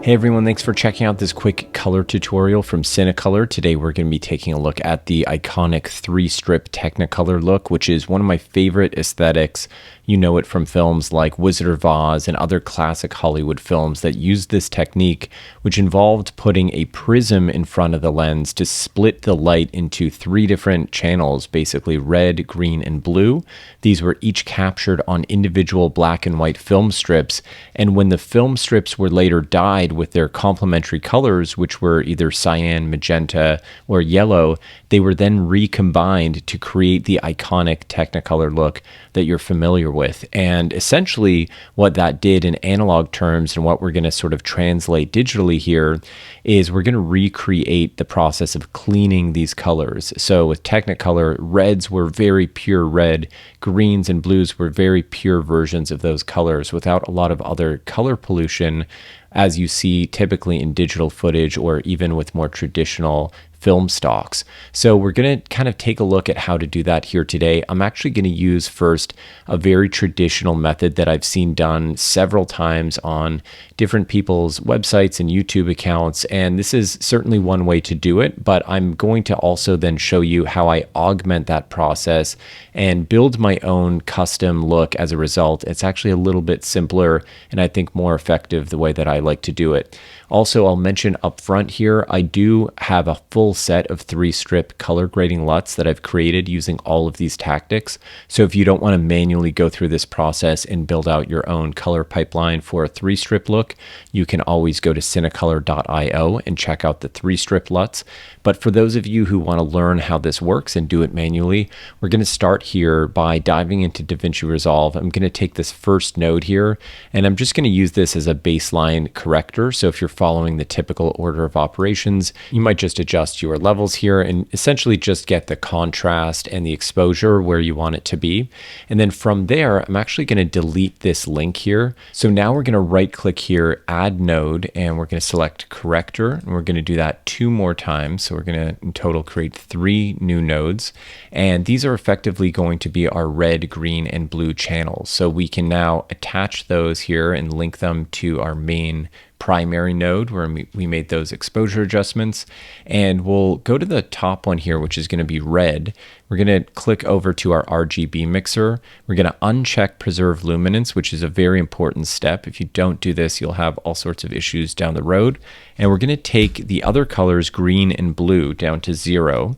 Hey everyone, thanks for checking out this quick color tutorial from Technicolor. Today we're going to be taking a look at the iconic 3-strip Technicolor look, which is one of my favorite aesthetics. You know it from films like Wizard of Oz and other classic Hollywood films that used this technique, which involved putting a prism in front of the lens to split the light into 3 different channels, basically red, green, and blue. These were each captured on individual black and white film strips, and when the film strips were later dyed with their complementary colors, which were either cyan, magenta, or yellow, they were then recombined to create the iconic Technicolor look that you're familiar with. And essentially what that did in analog terms, and what we're going to sort of translate digitally here, is we're going to recreate the process of cleaning these colors. So with Technicolor, reds were very pure red, greens and blues were very pure versions of those colors without a lot of other color pollution, as you see typically in digital footage or even with more traditional film stocks. So we're going to kind of take a look at how to do that here today. I'm actually going to use first a very traditional method that I've seen done several times on different people's websites and YouTube accounts, and this is certainly one way to do it, but I'm going to also then show you how I augment that process and build my own custom look as a result. It's actually a little bit simpler and I think more effective the way that I like to do it. Also, I'll mention up front here, I do have a full set of 3-strip color grading LUTs that I've created using all of these tactics. So if you don't want to manually go through this process and build out your own color pipeline for a 3-strip look, you can always go to Technicolor.io and check out the 3-strip LUTs. But for those of you who want to learn how this works and do it manually, we're going to start here by diving into DaVinci Resolve. I'm going to take this first node here, and I'm just going to use this as a baseline corrector. So if you're following the typical order of operations, you might just adjust your levels here and essentially just get the contrast and the exposure where you want it to be. And then from there, I'm actually going to delete this link here. So now we're going to right click here, add node, and we're going to select corrector, and we're going to do that 2 more times. So we're going to in total create 3 new nodes, and these are effectively going to be our red, green, and blue channels. So we can now attach those here and link them to our main primary node where we made those exposure adjustments. And we'll go to the top one here, which is going to be red. We're going to click over to our RGB mixer. We're going to uncheck preserve luminance, which is a very important step. If you don't do this, you'll have all sorts of issues down the road. And we're going to take the other colors, green and blue, down to 0.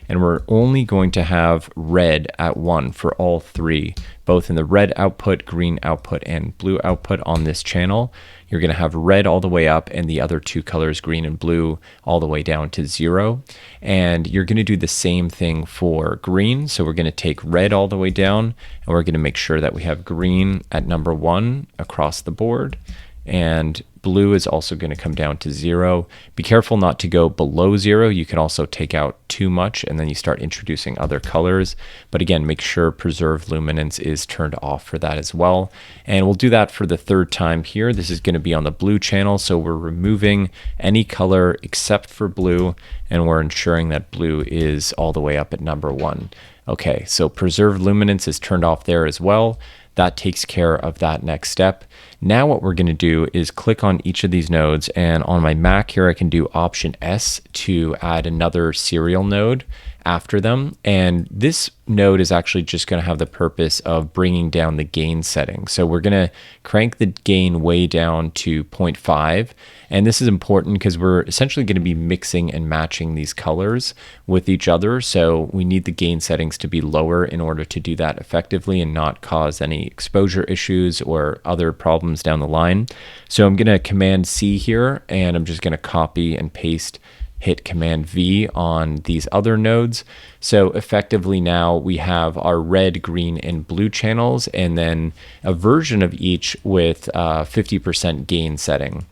And we're only going to have red at 1 for all 3, both in the red output, green output, and blue output on this channel. You're going to have red all the way up and the other 2 colors, green and blue, all the way down to 0. And you're going to do the same thing for green. So we're going to take red all the way down, and we're going to make sure that we have green at number 1 across the board. And blue is also going to come down to 0. Be careful not to go below 0. You can also take out too much and then you start introducing other colors. But again, make sure preserve luminance is turned off for that as well. And we'll do that for the 3rd time here. This is going to be on the blue channel. So we're removing any color except for blue, and we're ensuring that blue is all the way up at number 1. Okay, so preserve luminance is turned off there as well. That takes care of that next step. Now what we're going to do is click on each of these nodes, and on my Mac here I can do Option S to add another serial node after them. And this node is actually just going to have the purpose of bringing down the gain setting. So we're going to crank the gain way down to 0.5. And this is important because we're essentially going to be mixing and matching these colors with each other. So we need the gain settings to be lower in order to do that effectively and not cause any exposure issues or other problems down the line. So I'm going to Command C here, and I'm just going to copy and paste, hit Command V on these other nodes. So effectively now we have our red, green, and blue channels, and then a version of each with 50% gain setting.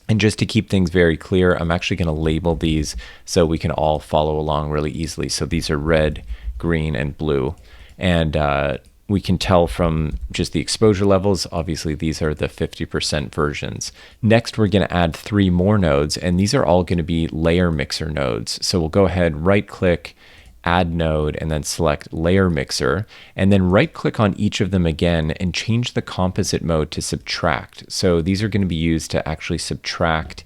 And just to keep things very clear, I'm actually going to label these so we can all follow along really easily. So these are red, green, and blue. And we can tell from just the exposure levels, obviously these are the 50% versions. Next, we're going to add 3 more nodes, and these are all going to be layer mixer nodes. So we'll go ahead, right click, add node, and then select layer mixer, and then right click on each of them again and change the composite mode to subtract. So these are going to be used to actually subtract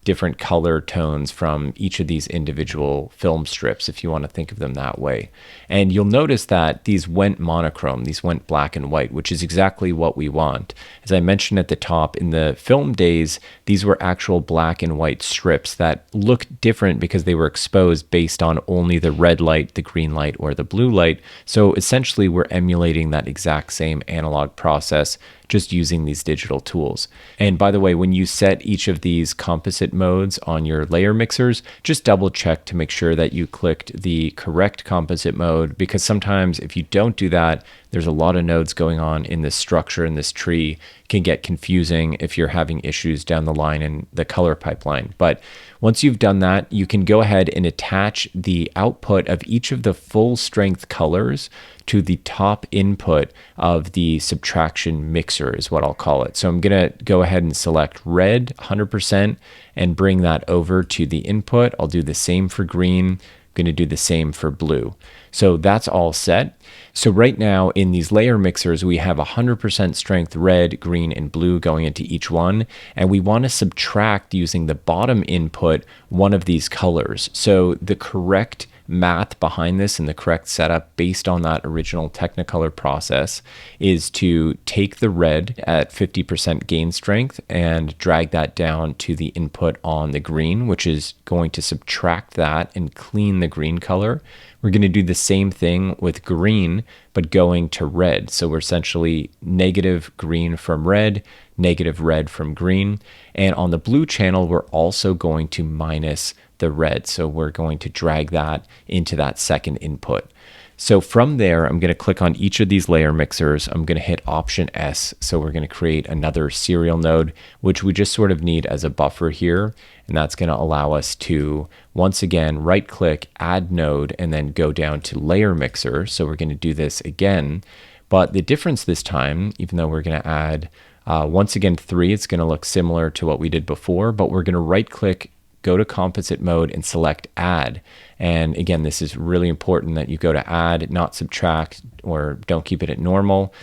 different color tones from each of these individual film strips, if you want to think of them that way. And you'll notice that these went monochrome, these went black and white, which is exactly what we want. As I mentioned at the top, in the film days, these were actual black and white strips that looked different because they were exposed based on only the red light, the green light, or the blue light. So essentially, we're emulating that exact same analog process, just using these digital tools. And by the way, when you set each of these composite modes on your layer mixers, just double check to make sure that you clicked the correct composite mode, because sometimes if you don't do that, there's a lot of nodes going on in this structure, in this tree. It can get confusing if you're having issues down the line in the color pipeline. But once you've done that, you can go ahead and attach the output of each of the full strength colors to the top input of the subtraction mixer, is what I'll call it. So I'm going to go ahead and select red 100% and bring that over to the input. I'll do the same for green. Going to do the same for blue. So that's all set. So right now in these layer mixers, we have 100% strength red, green, and blue going into each one. And we want to subtract using the bottom input one of these colors. So the correct math behind this and the correct setup based on that original Technicolor process is to take the red at 50% gain strength and drag that down to the input on the green, which is going to subtract that and clean the green color. We're going to do the same thing with green, but going to red. So we're essentially negative green from red, negative red from green. And on the blue channel, we're also going to minus the red. So we're going to drag that into that second input. So from there, I'm going to click on each of these layer mixers. I'm going to hit Option S. So we're going to create another serial node, which we just sort of need as a buffer here. And that's going to allow us to, once again, right click, add node, and then go down to layer mixer. So we're going to do this again. But the difference this time, even though we're going to add, once again, 3, it's going to look similar to what we did before, but we're going to right click, go to composite mode and select add. And again, this is really important that you go to add, not subtract, or don't keep it at normal.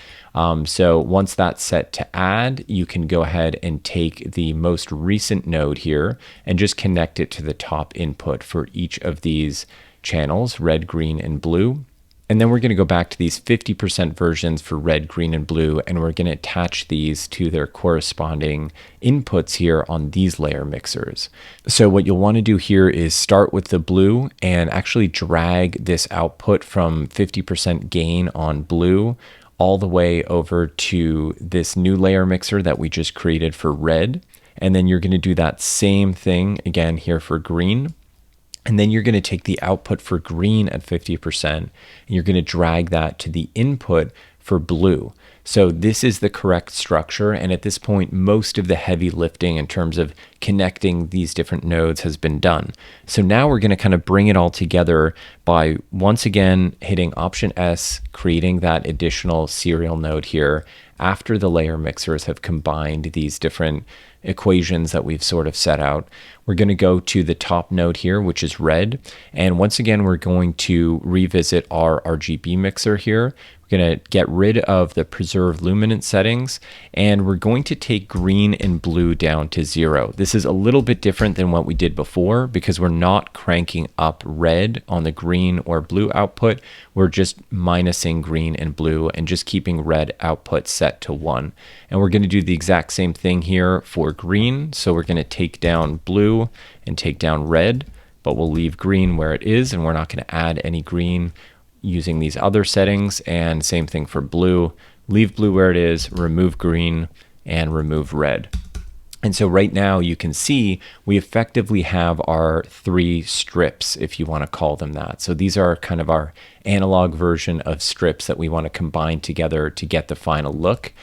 So once that's set to add, you can go ahead and take the most recent node here and just connect it to the top input for each of these channels, red, green, and blue. And then we're going to go back to these 50% versions for red, green, and blue, and we're going to attach these to their corresponding inputs here on these layer mixers. So what you'll want to do here is start with the blue and actually drag this output from 50% gain on blue all the way over to this new layer mixer that we just created for red. And then you're going to do that same thing again here for green. And then you're going to take the output for green at 50%, and you're going to drag that to the input for blue. So this is the correct structure. And at this point, most of the heavy lifting in terms of connecting these different nodes has been done. So now we're going to kind of bring it all together by once again hitting Option S, creating that additional serial node here after the layer mixers have combined these different equations that we've sort of set out. We're going to go to the top node here, which is red. And once again, we're going to revisit our RGB mixer here. We're going to get rid of the preserve luminance settings, and we're going to take green and blue down to 0. This is a little bit different than what we did before because we're not cranking up red on the green or blue output. We're just minusing green and blue and just keeping red output set to 1. And we're going to do the exact same thing here for green. So we're going to take down blue and take down red, but we'll leave green where it is, and we're not going to add any green using these other settings. And same thing for blue, leave blue where it is, remove green, and remove red. And so right now you can see we effectively have our 3 strips, if you want to call them that. So these are kind of our analog version of strips that we want to combine together to get the final look.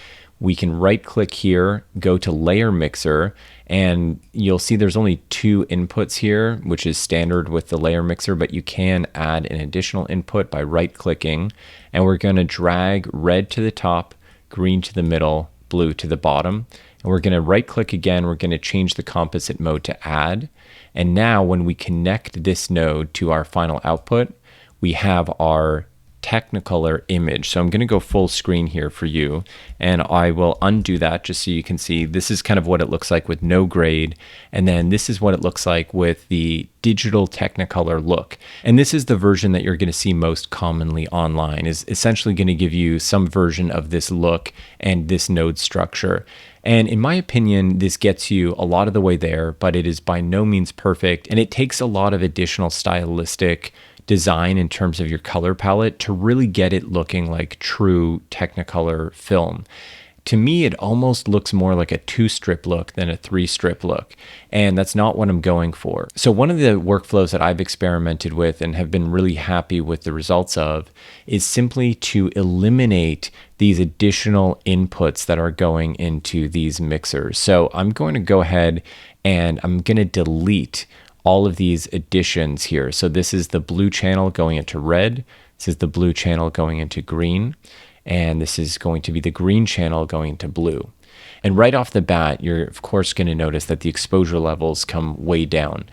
We can right click here, go to layer mixer, and you'll see there's only 2 inputs here, which is standard with the layer mixer, but you can add an additional input by right clicking. And we're going to drag red to the top, green to the middle, blue to the bottom. And we're going to right click again. We're going to change the composite mode to add. And now when we connect this node to our final output, we have our Technicolor image. So I'm going to go full screen here for you, and I will undo that just so you can see this is kind of what it looks like with no grade, and then this is what it looks like with the digital Technicolor look. And this is the version that you're going to see most commonly online, is essentially going to give you some version of this look and this node structure. And in my opinion, this gets you a lot of the way there, but it is by no means perfect, and it takes a lot of additional stylistic design in terms of your color palette to really get it looking like true Technicolor film. To me, it almost looks more like a 2-strip look than a 3-strip look, and that's not what I'm going for. So one of the workflows that I've experimented with and have been really happy with the results of is simply to eliminate these additional inputs that are going into these mixers. So I'm going to go ahead and I'm going to delete all of these additions here. So this is the blue channel going into red. This is the blue channel going into green. And this is going to be the green channel going into blue. And right off the bat, you're of course going to notice that the exposure levels come way down.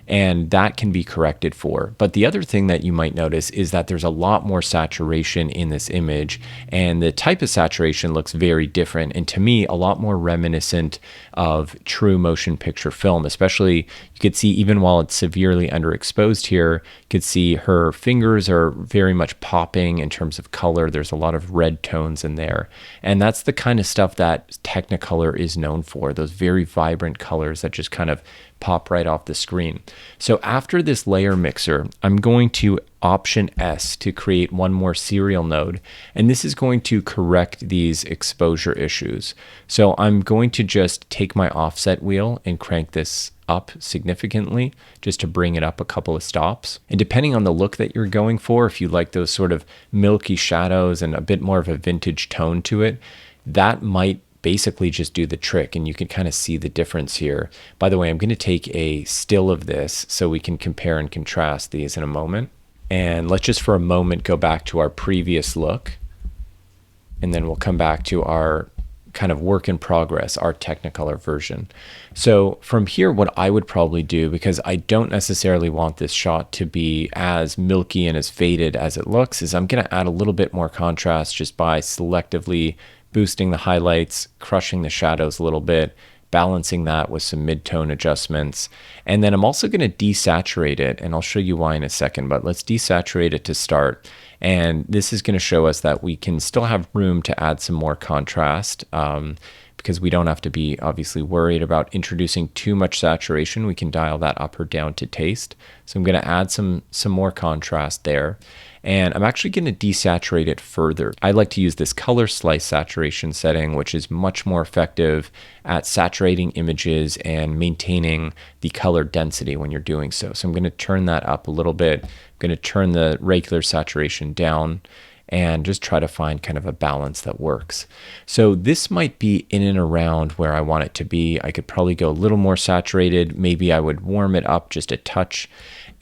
And that can be corrected for. But the other thing that you might notice is that there's a lot more saturation in this image, and the type of saturation looks very different, and to me a lot more reminiscent of true motion picture film. Especially, you could see even while it's severely underexposed here, you could see her fingers are very much popping in terms of color. There's a lot of red tones in there, and that's the kind of stuff that Technicolor is known for, those very vibrant colors that just kind of pop right off the screen. So after this layer mixer, I'm going to Option S to create one more serial node, and this is going to correct these exposure issues. So I'm going to just take my offset wheel and crank this up significantly just to bring it up a couple of stops. And depending on the look that you're going for, if you like those sort of milky shadows and a bit more of a vintage tone to it, that might basically just do the trick, and you can kind of see the difference here. By the way, I'm going to take a still of this so we can compare and contrast these in a moment. And let's just for a moment go back to our previous look, and then we'll come back to our kind of work in progress, our Technicolor version. So from here, what I would probably do, because I don't necessarily want this shot to be as milky and as faded as it looks, is I'm going to add a little bit more contrast just by selectively boosting the highlights, crushing the shadows a little bit, balancing that with some mid-tone adjustments. And then I'm also going to desaturate it, and I'll show you why in a second, but let's desaturate it to start. And this is going to show us that we can still have room to add some more contrast, because we don't have to be obviously worried about introducing too much saturation. We can dial that up or down to taste. So I'm going to add some more contrast there. And I'm actually going to desaturate it further. I like to use this color slice saturation setting, which is much more effective at saturating images and maintaining the color density when you're doing so. So I'm going to turn that up a little bit. I'm going to turn the regular saturation down and just try to find kind of a balance that works. So this might be in and around where I want it to be. I could probably go a little more saturated. Maybe I would warm it up just a touch.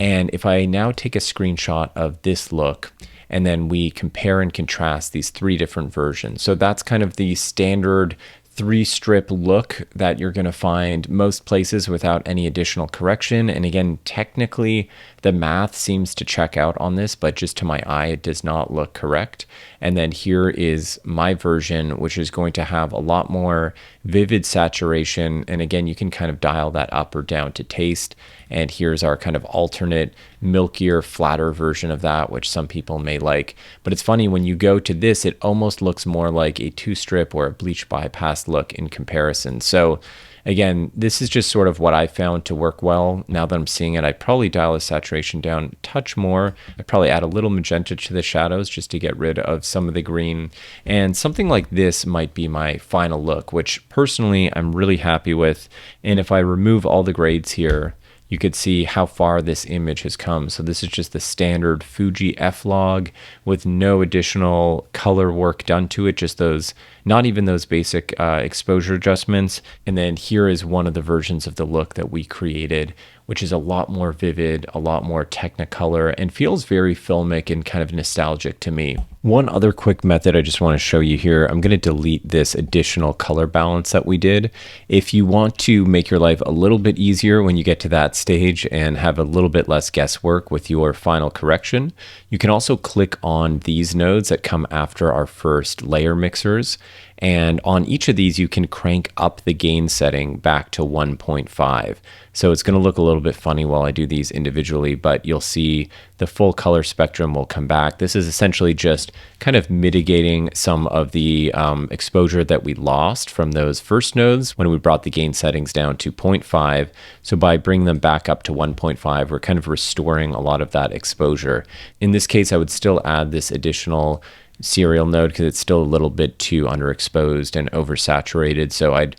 And if I now take a screenshot of this look, and then we compare and contrast these 3 different versions. So that's kind of the standard 3-strip look that you're going to find most places without any additional correction. And again, technically the math seems to check out on this, but just to my eye, it does not look correct. And then here is my version, which is going to have a lot more vivid saturation. And again, you can kind of dial that up or down to taste. And here's our kind of alternate, milkier, flatter version of that, which some people may like. But it's funny, when you go to this, it almost looks more like a 2-strip or a bleach bypass look in comparison. So again, this is just sort of what I found to work well. Now that I'm seeing it, I'd probably dial the saturation down a touch more. I'd probably add a little magenta to the shadows just to get rid of some of the green. And something like this might be my final look, which personally I'm really happy with. And if I remove all the grades here, you could see how far this image has come. So this is just the standard Fuji F-Log with no additional color work done to it, just those, not even those basic exposure adjustments. And then here is one of the versions of the look that we created, which is a lot more vivid, a lot more Technicolor, and feels very filmic and kind of nostalgic to me. One other quick method I just want to show you here, I'm going to delete this additional color balance that we did. If you want to make your life a little bit easier when you get to that stage and have a little bit less guesswork with your final correction, you can also click on these nodes that come after our first layer mixers. And on each of these, you can crank up the gain setting back to 1.5. So it's going to look a little bit funny while I do these individually, but you'll see the full color spectrum will come back. This is essentially just kind of mitigating some of the exposure that we lost from those first nodes when we brought the gain settings down to 0.5. So by bringing them back up to 1.5, we're kind of restoring a lot of that exposure. In this case, I would still add this additional serial node because it's still a little bit too underexposed and oversaturated. So I'd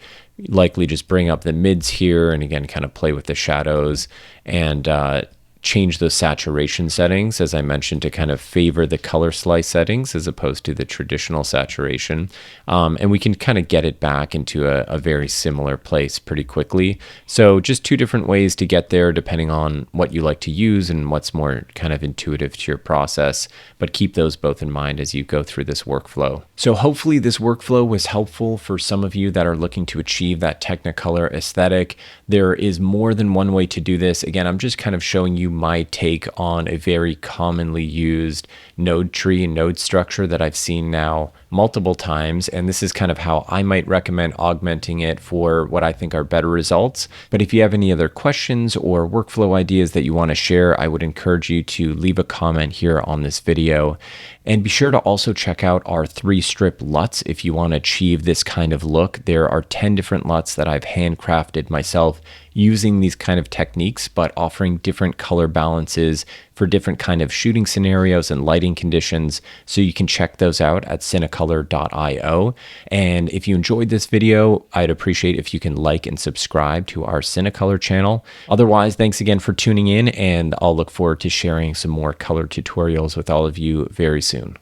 likely just bring up the mids here and again kind of play with the shadows and change those saturation settings, as I mentioned, to kind of favor the color slice settings as opposed to the traditional saturation. And we can kind of get it back into a very similar place pretty quickly. So just two different ways to get there depending on what you like to use and what's more kind of intuitive to your process, but keep those both in mind as you go through this workflow. So hopefully this workflow was helpful for some of you that are looking to achieve that Technicolor aesthetic. There is more than one way to do this. Again, I'm just kind of showing you my take on a very commonly used node tree and node structure that I've seen now multiple times, and this is kind of how I might recommend augmenting it for what I think are better results. But if you have any other questions or workflow ideas that you want to share, I would encourage you to leave a comment here on this video. And be sure to also check out our 3-strip Luts if you want to achieve this kind of look. There are 10 different Luts that I've handcrafted myself using these kind of techniques, but offering different color balances for different kind of shooting scenarios and lighting conditions. So you can check those out at Technicolor.io. And if you enjoyed this video, I'd appreciate if you can like and subscribe to our Technicolor channel. Otherwise, thanks again for tuning in, and I'll look forward to sharing some more color tutorials with all of you very soon.